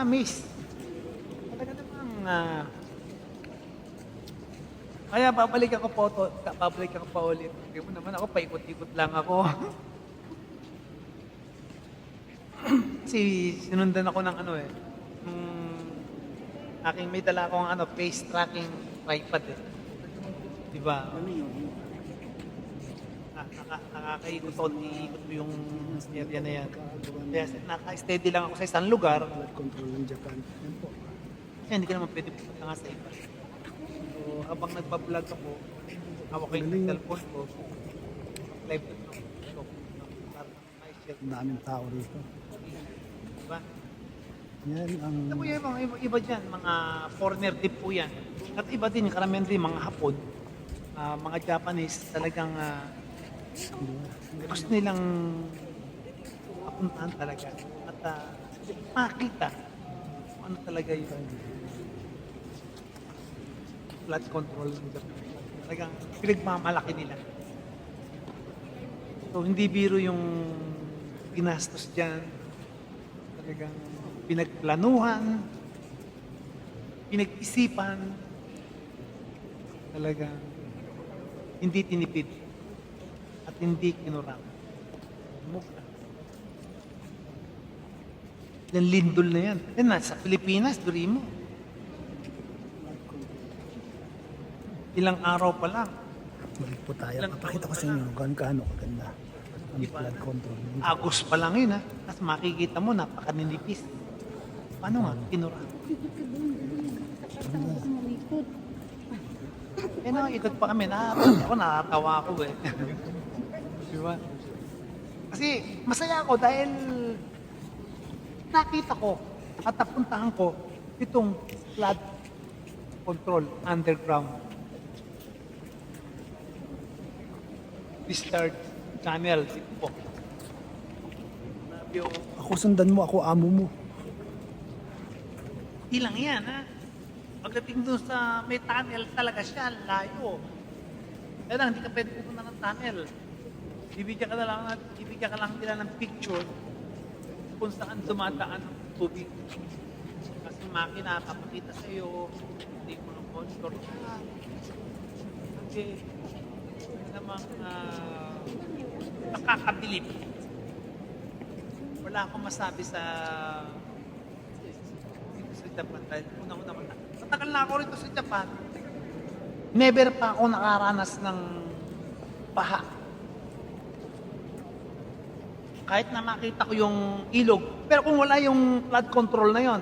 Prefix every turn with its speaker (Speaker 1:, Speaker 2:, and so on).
Speaker 1: na-amaze. Talaga namang, kaya babalik ako pa ulit. Hindi mo naman ako, paikot-ikot lang ako. Kasi sinundan ako ng nung may dala akong face tracking tripod eh. Di ba?
Speaker 2: Ano yun?
Speaker 1: Nakakaikot ako, iikot mo yung area na yan. Kaya naka-steady lang ako sa isang lugar.
Speaker 2: Flood control ng Japan. Yan po.
Speaker 1: Kaya hindi ka naman pwede pupunta nga sa iba. So, habang nagpa-vlog ako, hawak ko yung cellphone ko, live na ako.
Speaker 2: Ang daming tao rito.
Speaker 1: Diba?
Speaker 2: Yan ang...
Speaker 1: Ito po yung mga iba dyan, mga foreigner din po yan. At iba din, karamihan din, mga Hapon, mga Japanese, talagang gusto nilang apuntahan talaga. At makita kung ano talaga yung flood control ng Japan. Talagang pinagmamalaki nila. So, hindi biro yung ginastos dyan. Talagang pinagplanuhan, pinag-isipan, talagang hindi tinipid at hindi kinurang. Mukha. Yan lindol na yan. Yan nasa Pilipinas, duri mo. Ilang araw pa lang.
Speaker 2: Balik po tayo. Papakita ko sa inyo kung gaano kaganda ang flood control.
Speaker 1: Agos pa lang yun ha. Tapos makikita mo, napakaninipis. Paano nga? Kinurang. Ikot pa kami. Ako nakatawa ako eh. Diba? Kasi masaya ako dahil nakita ko at napuntahan ko itong flood control underground discharge channel. Ito po.
Speaker 2: Ako sundan mo, ako amo mo.
Speaker 1: Di lang yan ha. Pagdating doon sa may tunnel talaga siya, layo. Kaya lang, hindi ka pwede pupunta ng tunnel. Bibigyan ka lang nila ng picture kung saan dumadaan ang tubig. Kasi makina, papakita sa iyo, hindi mo ng monitor. Kasi, namang nakakabilib. Wala akong masabi sa Japan dahil unang-una matagal na ako rito sa Japan. Never pa ako nakaranas ng baha. Kahit na makita ko yung ilog. Pero kung wala yung flood control na yon,